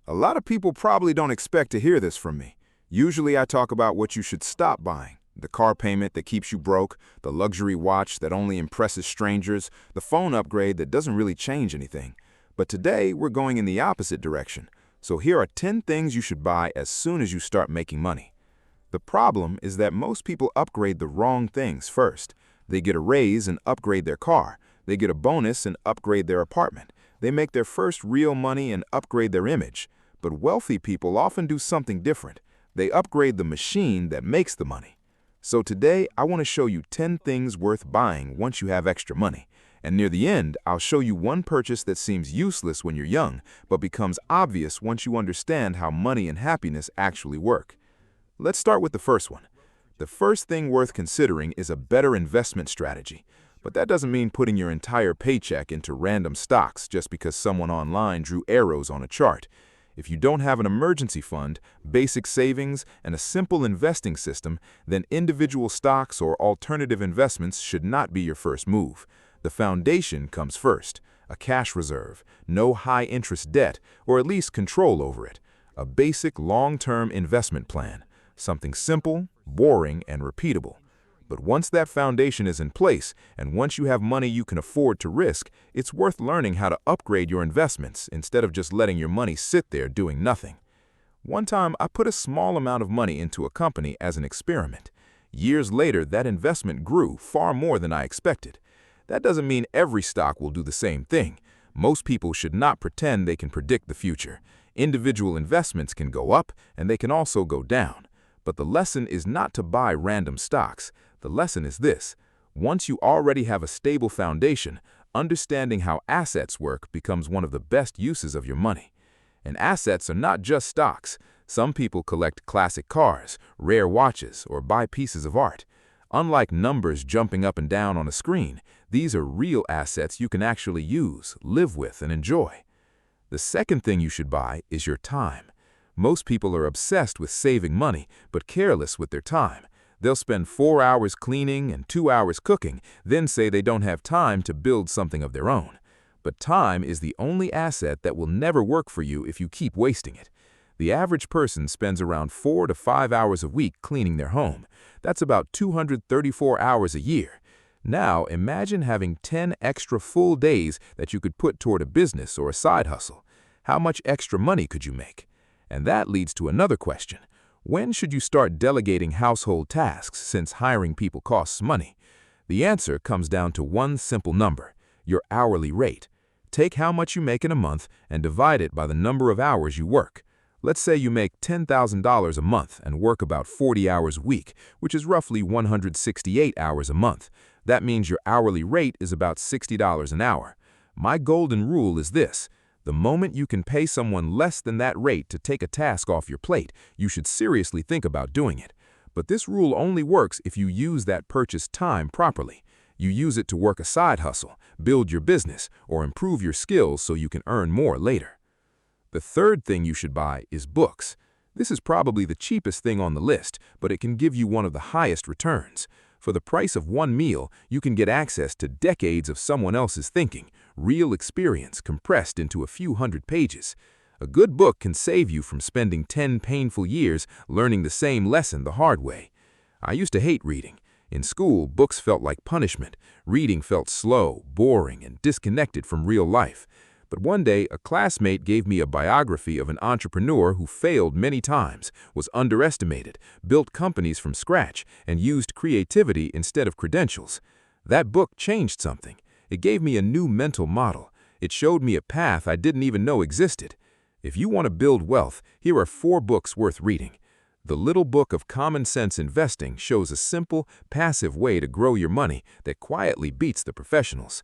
A lot of people probably don't expect to hear this from me. Usually I talk about what you should stop buying. The car payment that keeps you broke, the luxury watch that only impresses strangers, the phone upgrade that doesn't really change anything. But today we're going in the opposite direction. So here are 10 things you should buy as soon as you start making money. The problem is that most people upgrade the wrong things first. They get a raise and upgrade their car. They get a bonus and upgrade their apartment. They make their first real money and upgrade their image. But wealthy people often do something different. They upgrade the machine that makes the money. So today, I want to show you 10 things worth buying once you have extra money. And near the end, I'll show you one purchase that seems useless when you're young, but becomes obvious once you understand how money and happiness actually work. Let's start with the first one. The first thing worth considering is a better investment strategy. But that doesn't mean putting your entire paycheck into random stocks just because someone online drew arrows on a chart. If you don't have an emergency fund, basic savings, and a simple investing system, then individual stocks or alternative investments should not be your first move. The foundation comes first: a cash reserve, no high-interest debt, or at least control over it. A basic long-term investment plan. Something simple, boring, and repeatable. But once that foundation is in place, and once you have money you can afford to risk, it's worth learning how to upgrade your investments instead of just letting your money sit there doing nothing. One time, I put a small amount of money into a company as an experiment. Years later, that investment grew far more than I expected. That doesn't mean every stock will do the same thing. Most people should not pretend they can predict the future. Individual investments can go up, and they can also go down. But the lesson is not to buy random stocks. The lesson is this: once you already have a stable foundation, understanding how assets work becomes one of the best uses of your money. And assets are not just stocks. Some people collect classic cars, rare watches, or buy pieces of art. Unlike numbers jumping up and down on a screen, these are real assets you can actually use, live with, and enjoy. The second thing you should buy is your time. Most people are obsessed with saving money, but careless with their time. They'll spend 4 hours cleaning and 2 hours cooking, then say they don't have time to build something of their own. But time is the only asset that will never work for you if you keep wasting it. The average person spends around 4 to 5 hours a week cleaning their home. That's about 234 hours a year. Now imagine having 10 extra full days that you could put toward a business or a side hustle. How much extra money could you make? And that leads to another question. When should you start delegating household tasks since hiring people costs money? The answer comes down to one simple number: your hourly rate. Take how much you make in a month and divide it by the number of hours you work. Let's say you make $10,000 a month and work about 40 hours a week, which is roughly 168 hours a month. That means your hourly rate is about $60 an hour. My golden rule is this: the moment you can pay someone less than that rate to take a task off your plate, you should seriously think about doing it. But this rule only works if you use that purchased time properly. You use it to work a side hustle, build your business, or improve your skills so you can earn more later. The third thing you should buy is books. This is probably the cheapest thing on the list, but it can give you one of the highest returns. For the price of one meal, you can get access to decades of someone else's thinking, real experience compressed into a few hundred pages. A good book can save you from spending 10 painful years learning the same lesson the hard way. I used to hate reading. In school, books felt like punishment. Reading felt slow, boring, and disconnected from real life. But one day, a classmate gave me a biography of an entrepreneur who failed many times, was underestimated, built companies from scratch, and used creativity instead of credentials. That book changed something. It gave me a new mental model. It showed me a path I didn't even know existed. If you want to build wealth, here are 4 books worth reading. The Little Book of Common Sense Investing shows a simple, passive way to grow your money that quietly beats the professionals.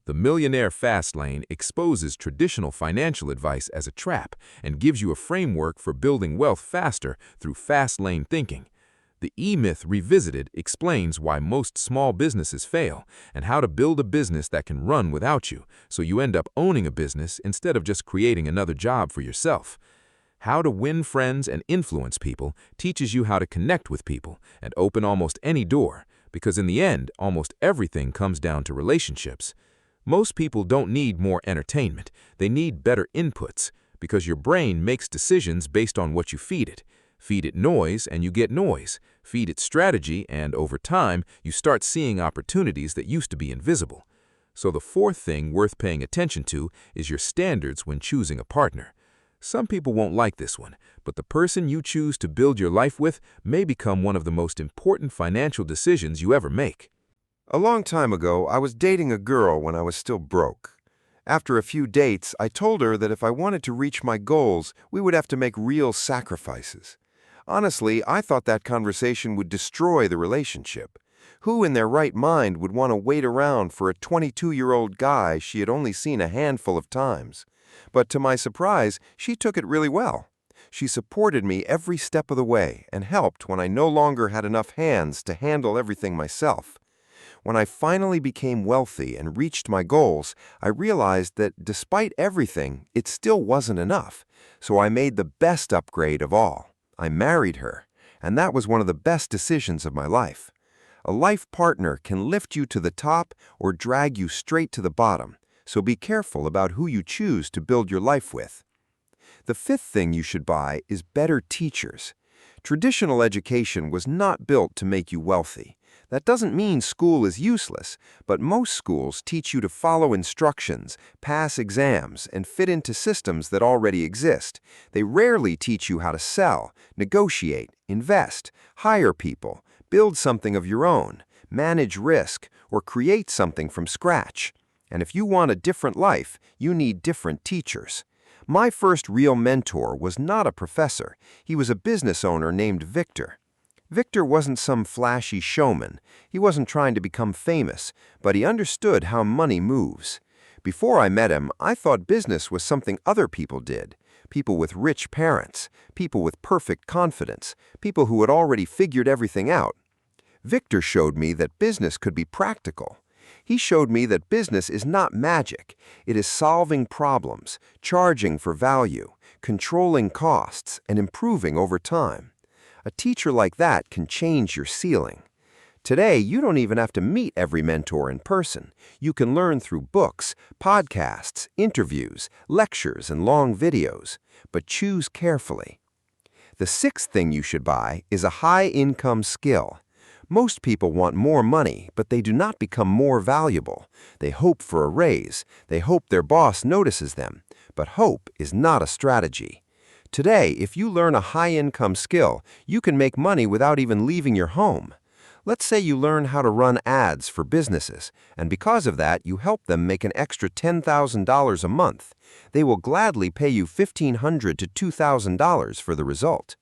The Millionaire Fast Lane exposes traditional financial advice as a trap and gives you a framework for building wealth faster through fast lane thinking. The E-Myth Revisited explains why most small businesses fail and how to build a business that can run without you, so you end up owning a business instead of just creating another job for yourself. How to Win Friends and Influence People teaches you how to connect with people and open almost any door, because in the end, almost everything comes down to relationships. Most people don't need more entertainment, they need better inputs. because your brain makes decisions based on what you feed it. Feed it noise and you get noise. Feed it strategy and over time, you start seeing opportunities that used to be invisible. So the fourth thing worth paying attention to is your standards when choosing a partner. Some people won't like this one, but the person you choose to build your life with may become one of the most important financial decisions you ever make. A long time ago, I was dating a girl when I was still broke. After a few dates, I told her that if I wanted to reach my goals, we would have to make real sacrifices. Honestly, I thought that conversation would destroy the relationship. Who in their right mind would want to wait around for a 22-year-old guy she had only seen a handful of times? But to my surprise, she took it really well. She supported me every step of the way and helped when I no longer had enough hands to handle everything myself. When I finally became wealthy and reached my goals, I realized that despite everything, it still wasn't enough. So I made the best upgrade of all. I married her, and that was one of the best decisions of my life. A life partner can lift you to the top or drag you straight to the bottom, so be careful about who you choose to build your life with. The fifth thing you should buy is better teachers. Traditional education was not built to make you wealthy. That doesn't mean school is useless, but most schools teach you to follow instructions, pass exams, and fit into systems that already exist. They rarely teach you how to sell, negotiate, invest, hire people, build something of your own, manage risk, or create something from scratch. And if you want a different life, you need different teachers. My first real mentor was not a professor. He was a business owner named Victor. Victor wasn't some flashy showman. He wasn't trying to become famous, but he understood how money moves. Before I met him, I thought business was something other people did. People with rich parents, people with perfect confidence, people who had already figured everything out. Victor showed me that business could be practical. He showed me that business is not magic. It is solving problems, charging for value, controlling costs, and improving over time. A teacher like that can change your ceiling. Today, you don't even have to meet every mentor in person. You can learn through books, podcasts, interviews, lectures, and long videos. But choose carefully. The sixth thing you should buy is a high-income skill. Most people want more money, but they do not become more valuable. They hope for a raise. They hope their boss notices them. But hope is not a strategy. Today, if you learn a high-income skill, you can make money without even leaving your home. Let's say you learn how to run ads for businesses, and because of that, you help them make an extra $10,000 a month. They will gladly pay you $1,500 to $2,000 for the result.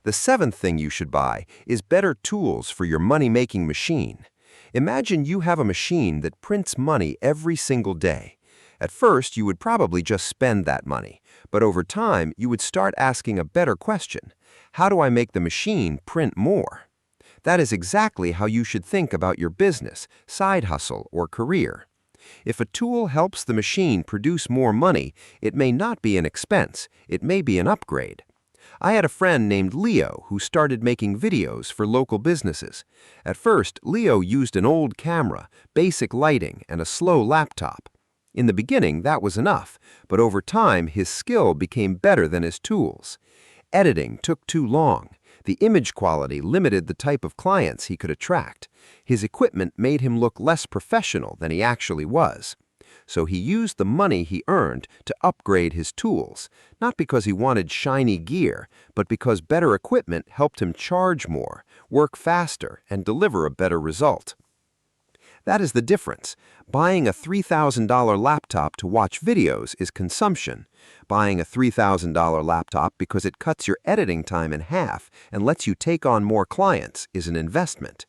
The seventh thing you should buy is better tools for your money-making machine. Imagine you have a machine that prints money every single day. At first, you would probably just spend that money, but over time, you would start asking a better question. How do I make the machine print more? That is exactly how you should think about your business, side hustle, or career. If a tool helps the machine produce more money, it may not be an expense, it may be an upgrade. I had a friend named Leo who started making videos for local businesses. At first, Leo used an old camera, basic lighting, and a slow laptop. In the beginning, that was enough, but over time, his skill became better than his tools. Editing took too long. The image quality limited the type of clients he could attract. His equipment made him look less professional than he actually was. So he used the money he earned to upgrade his tools, not because he wanted shiny gear, but because better equipment helped him charge more, work faster, and deliver a better result. That is the difference. Buying a $3,000 laptop to watch videos is consumption. Buying a $3,000 laptop because it cuts your editing time in half and lets you take on more clients is an investment.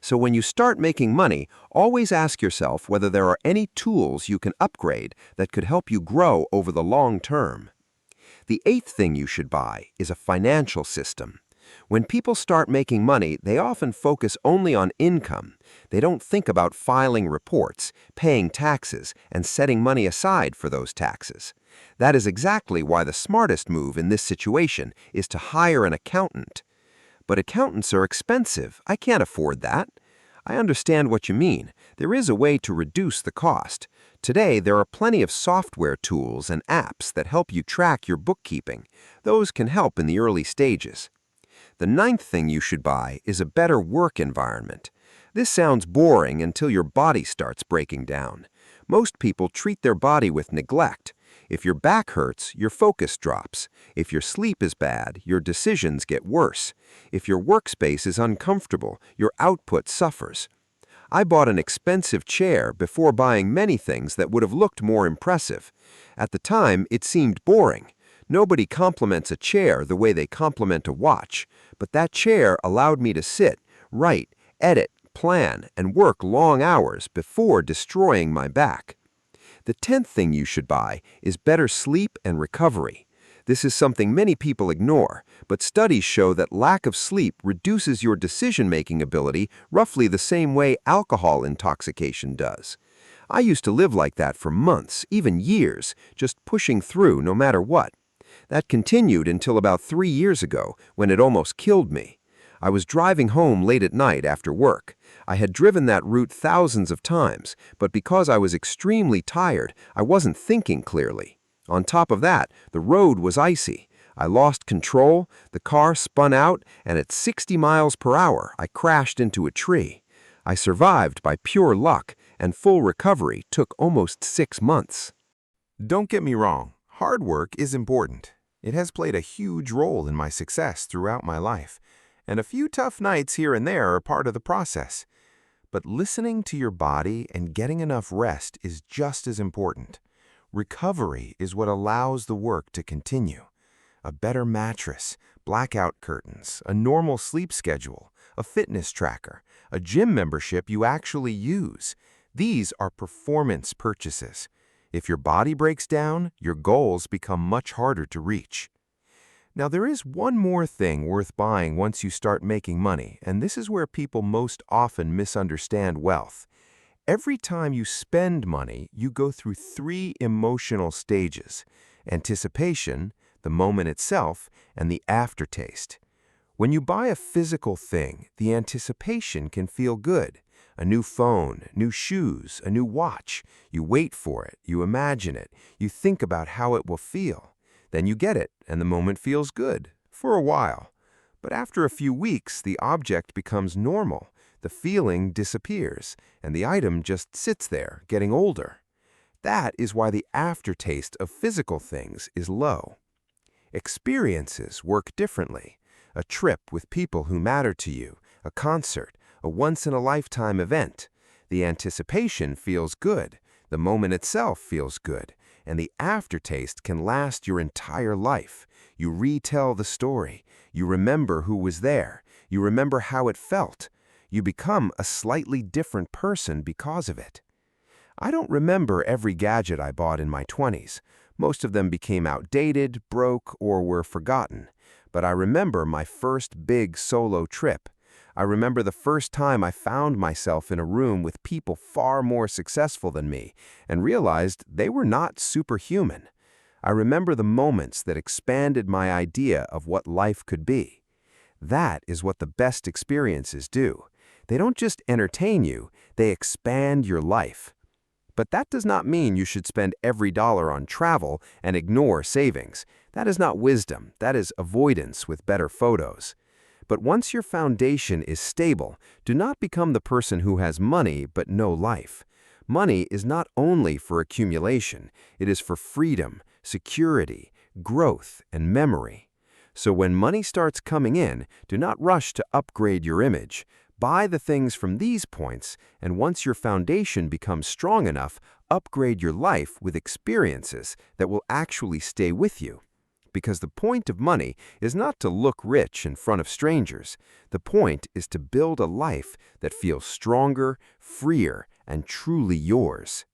So when you start making money, always ask yourself whether there are any tools you can upgrade that could help you grow over the long term. The eighth thing you should buy is a financial system. When people start making money, they often focus only on income. They don't think about filing reports, paying taxes, and setting money aside for those taxes. That is exactly why the smartest move in this situation is to hire an accountant. But accountants are expensive. I can't afford that. I understand what you mean. There is a way to reduce the cost. Today, there are plenty of software tools and apps that help you track your bookkeeping. Those can help in the early stages. The ninth thing you should buy is a better work environment. This sounds boring until your body starts breaking down. Most people treat their body with neglect. If your back hurts, your focus drops. If your sleep is bad, your decisions get worse. If your workspace is uncomfortable, your output suffers. I bought an expensive chair before buying many things that would have looked more impressive. At the time, it seemed boring. Nobody compliments a chair the way they compliment a watch, but that chair allowed me to sit, write, edit, plan, and work long hours before destroying my back. The 10th thing you should buy is better sleep and recovery. This is something many people ignore, but studies show that lack of sleep reduces your decision-making ability roughly the same way alcohol intoxication does. I used to live like that for months, even years, just pushing through no matter what. That continued until about 3 years ago, when it almost killed me. I was driving home late at night after work. I had driven that route thousands of times, but because I was extremely tired, I wasn't thinking clearly. On top of that, the road was icy. I lost control, the car spun out, and at 60 miles per hour, I crashed into a tree. I survived by pure luck, and full recovery took almost 6 months. Don't get me wrong, hard work is important. It has played a huge role in my success throughout my life, and a few tough nights here and there are part of the process. But listening to your body and getting enough rest is just as important. Recovery is what allows the work to continue. A better mattress, blackout curtains, a normal sleep schedule, a fitness tracker, a gym membership you actually use. These are performance purchases. If your body breaks down, your goals become much harder to reach. Now, there is one more thing worth buying once you start making money, and this is where people most often misunderstand wealth. Every time you spend money, you go through 3 emotional stages: anticipation, the moment itself, and the aftertaste. When you buy a physical thing, the anticipation can feel good. A new phone, new shoes, a new watch. You wait for it, you imagine it, you think about how it will feel. Then you get it, and the moment feels good, for a while. But after a few weeks, the object becomes normal, the feeling disappears, and the item just sits there, getting older. That is why the aftertaste of physical things is low. Experiences work differently. A trip with people who matter to you, a concert, a once-in-a-lifetime event. The anticipation feels good, the moment itself feels good, and the aftertaste can last your entire life. You retell the story, you remember who was there, you remember how it felt. You become a slightly different person because of it. I don't remember every gadget I bought in my 20s. Most of them became outdated, broke, or were forgotten. But I remember my first big solo trip. I remember the first time I found myself in a room with people far more successful than me and realized they were not superhuman. I remember the moments that expanded my idea of what life could be. That is what the best experiences do. They don't just entertain you, they expand your life. But that does not mean you should spend every dollar on travel and ignore savings. That is not wisdom, that is avoidance with better photos. But once your foundation is stable, do not become the person who has money but no life. Money is not only for accumulation, it is for freedom, security, growth, and memory. So when money starts coming in, do not rush to upgrade your image. Buy the things from these points, and once your foundation becomes strong enough, upgrade your life with experiences that will actually stay with you. Because the point of money is not to look rich in front of strangers. The point is to build a life that feels stronger, freer, and truly yours.